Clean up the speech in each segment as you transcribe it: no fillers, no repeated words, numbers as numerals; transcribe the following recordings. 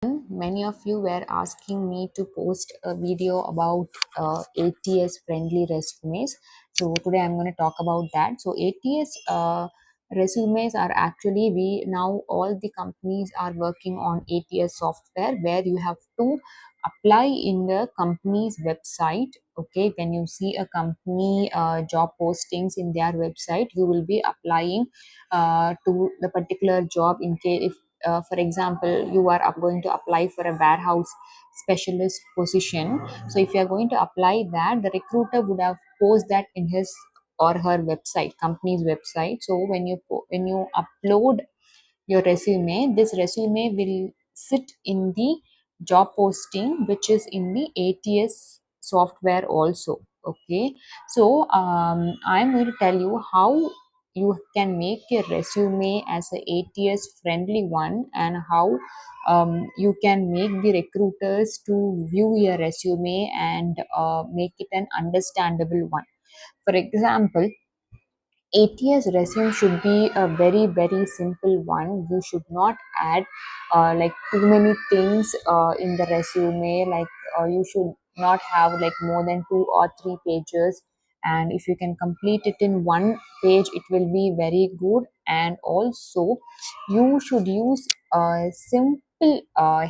Many of you were asking me to post a video about ATS friendly resumes. So today I'm going to talk about that. So ATS resumes are actually, we now all the companies are working on ATS software where you have to apply in the company's website. Okay, when you see a company job postings in their website, you will be applying to the particular job. In case if for example, you are going to apply for a warehouse specialist position. So if you are going to apply that, the recruiter would have posted that in his or her website, company's website. So when you upload your resume, this resume will sit in the job posting which is in the ATS software also. Okay, so I'm going to tell you how you can make a resume as a ATS friendly one, and how you can make the recruiters to view your resume and make it an understandable one. For example, ATS resume should be a very very simple one. You should not add like too many things in the resume. Like you should not have like more than 2 or 3 pages. And if you can complete it in one page, it will be very good. And also, you should use simple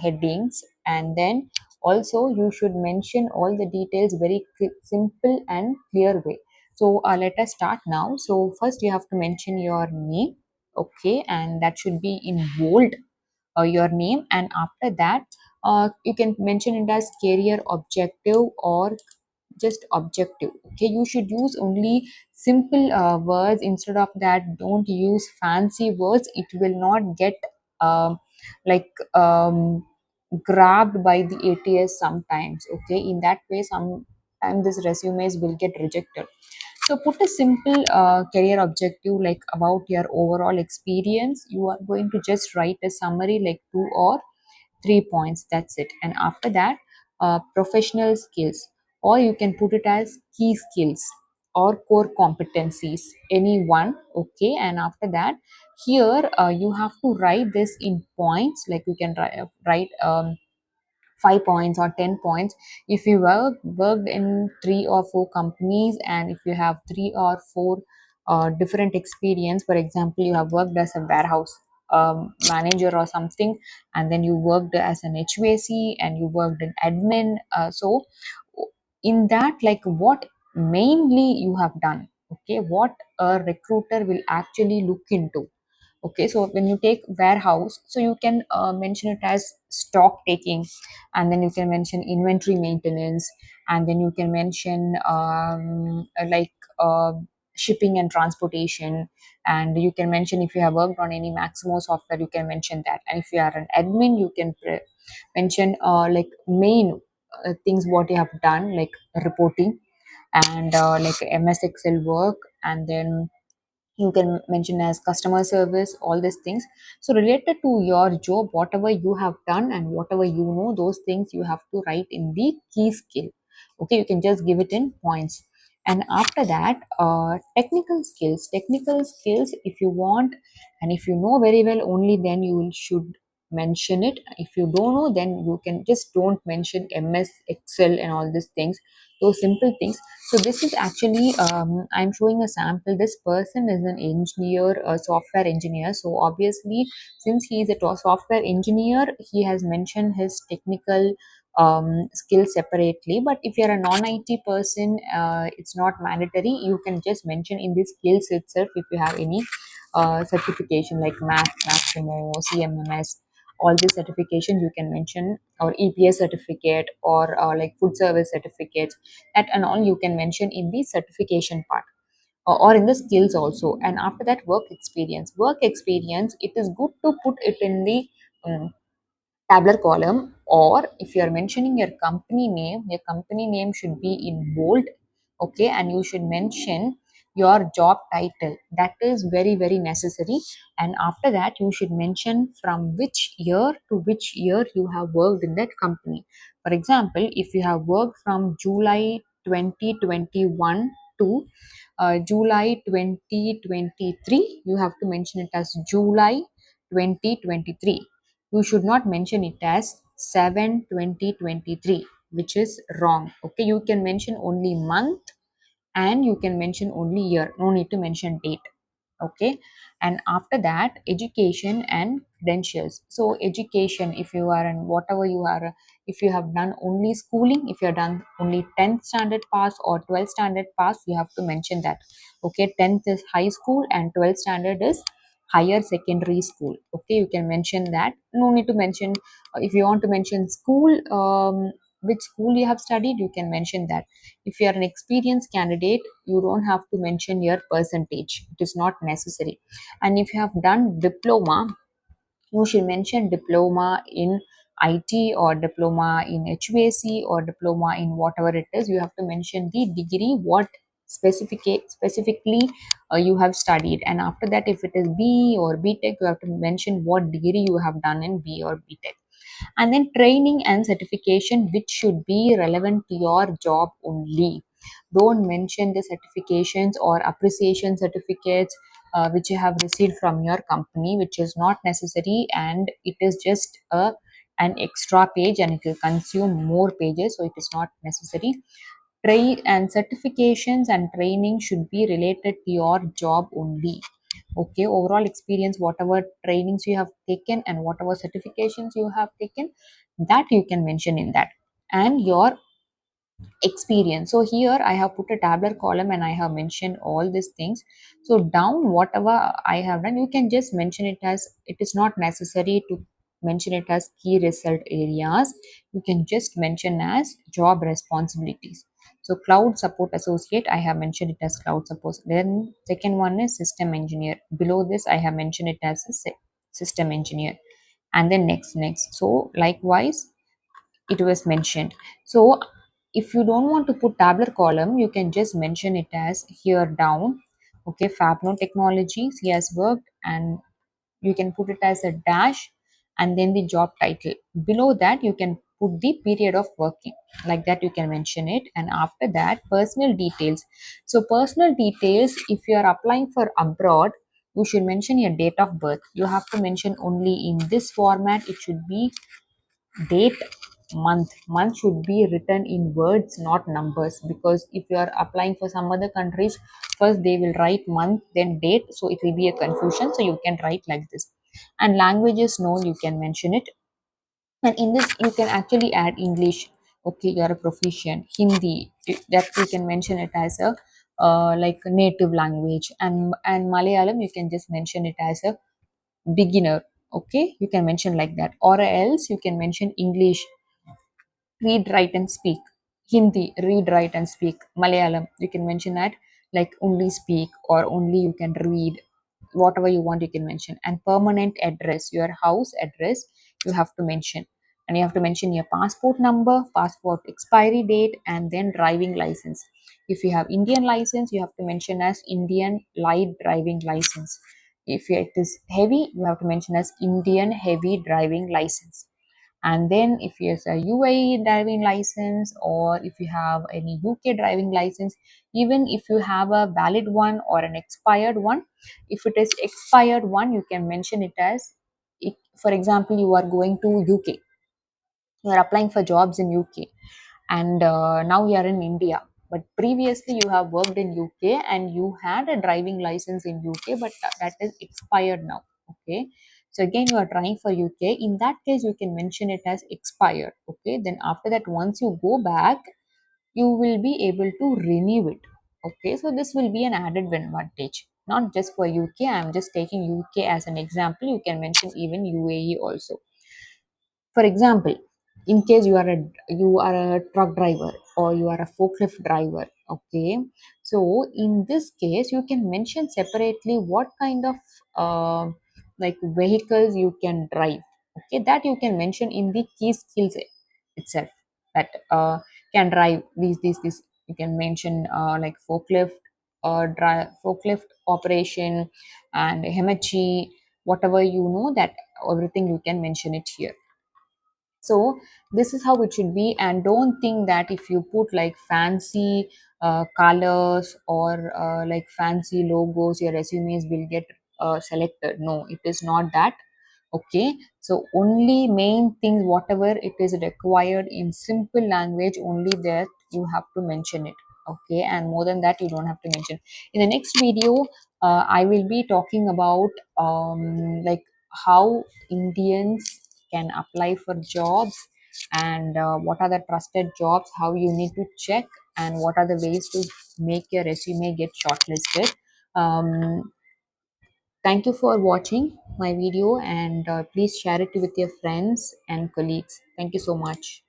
headings, and then also you should mention all the details very simple and clear way. So let us start now. So first you have to mention your name, okay, and that should be in bold, your name. And after that, you can mention it as career objective or just objective. Okay, you should use only simple words. Instead of that, don't use fancy words. It will not get like grabbed by the ATS sometimes. Okay, in that way, sometimes these resumes will get rejected. So put a simple career objective like about your overall experience. You are going to just write a summary like 2 or 3 points. That's it. And after that, professional skills, or you can put it as key skills or core competencies, any one. Okay. And after that, here you have to write this in points. Like you can write 5 points or 10 points. If you worked in 3 or 4 companies, and if you have 3 or 4 different experience. For example, you have worked as a warehouse manager or something, and then you worked as an HVAC, and you worked in admin. So in that, like what mainly you have done, okay, what a recruiter will actually look into. Okay, so when you take warehouse, so you can mention it as stock taking, and then you can mention inventory maintenance, and then you can mention like shipping and transportation. And you can mention if you have worked on any Maximo software, you can mention that. And if you are an admin, you can mention like main things what you have done, like reporting, and like MS Excel work. And then you can mention as customer service, all these things. So related to your job, whatever you have done and whatever you know, those things you have to write in the key skill. Okay, you can just give it in points. And after that, technical skills, if you want, and if you know very well, only then you will should mention it. If you don't know, then you can just don't mention MS Excel and all these things, those simple things. So this is actually, I'm showing a sample. This person is an engineer, a software engineer. So obviously, since he is a software engineer, he has mentioned his technical skills separately. But if you're a non-IT person, it's not mandatory. You can just mention in the skills itself if you have any certification like Math, Maximo, CMMS, all these certifications you can mention, or EPS certificate, or like food service certificates, that and all you can mention in the certification part, or in the skills also. And after that, work experience, it is good to put it in the um, tabular column. Or if you are mentioning your company name should be in bold. Okay, and you should mention your job title. That is very very necessary. And after that, you should mention from which year to which year you have worked in that company. For example, if you have worked from July 2021 to July 2023, you have to mention it as July 2023. You should not mention it as 7/20/23, which is wrong. Okay, you can mention only month and you can mention only year. No need to mention date. Okay, and after that, education and credentials. So education, if you are in whatever you are, if you have done only schooling, if you have done only 10th standard pass or 12th standard pass, you have to mention that. Okay, 10th is high school and 12th standard is higher secondary school. Okay, you can mention that. No need to mention, if you want to mention school, which school you have studied, you can mention that. If you are an experienced candidate, you don't have to mention your percentage. It is not necessary. And if you have done diploma, you should mention diploma in IT or diploma in HVAC or diploma in whatever it is. You have to mention the degree, what specifically you have studied. And after that, if it is B or BTech, you have to mention what degree you have done in B or BTech. And then training and certification, which should be relevant to your job only. Don't mention the certifications or appreciation certificates which you have received from your company, which is not necessary, and it is just an extra page and it will consume more pages, so it is not necessary. Train and certifications and training should be related to your job only. Okay, overall experience, whatever trainings you have taken and whatever certifications you have taken, that you can mention in that. And your experience. So here I have put a tabular column and I have mentioned all these things. So down, whatever I have done, you can just mention it as, it is not necessary to mention it as key result areas. You can just mention as job responsibilities. So cloud support associate, I have mentioned it as cloud support. Then second one is system engineer. Below this I have mentioned it as a system engineer. And then next. So likewise it was mentioned. So if you don't want to put tabular column, you can just mention it as here down. Okay, Fabno Technologies he has worked, and you can put it as a dash and then the job title. Below that you can put the period of working, like that you can mention it. And after that, personal details. So personal details, if you are applying for abroad, you should mention your date of birth. You have to mention only in this format. It should be date, month should be written in words, not numbers, because if you are applying for some other countries, first they will write month then date, so it will be a confusion. So you can write like this. And languages known, you can mention it. And in this you can actually add English. Okay, you are a proficient Hindi, that you can mention it as a like a native language. And Malayalam, you can just mention it as a beginner. Okay, you can mention like that. Or else you can mention English, read, write, and speak. Hindi, read, write, and speak. Malayalam, you can mention that like only speak or only you can read. Whatever you want, you can mention. And permanent address, your house address, you have to mention. And you have to mention your passport number, passport expiry date, and then driving license. If you have Indian license, you have to mention as Indian light driving license. If it is heavy, you have to mention as Indian heavy driving license. And then if you have a UAE driving license, or if you have any UK driving license, even if you have a valid one or an expired one, if it is expired one, you can mention it as, for example, you are going to UK, you are applying for jobs in UK, and now you are in India. But previously you have worked in UK and you had a driving license in UK, but that is expired now. Okay. So again, you are trying for UK. In that case, you can mention it as expired. Okay. Then after that, once you go back, you will be able to renew it. Okay. So this will be an added advantage. Not just for UK. I'm just taking UK as an example. You can mention even UAE also. For example, in case you are a truck driver or you are a forklift driver. Okay, so in this case you can mention separately what kind of uh, like vehicles you can drive. Okay, that you can mention in the key skills itself, that can drive these. You can mention like forklift or forklift operation and hemachi, whatever you know, that everything you can mention it here. So this is how it should be. And don't think that if you put like fancy colors or like fancy logos, your resumes will get selected. No, it is not that. Okay, so only main things, whatever it is required in simple language, only that you have to mention it. Okay, and more than that you don't have to mention. In the next video, I will be talking about like how Indians can apply for jobs, and what are the trusted jobs, how you need to check, and what are the ways to make your resume get shortlisted. um, Thank you for watching my video, and please share it with your friends and colleagues. Thank you so much.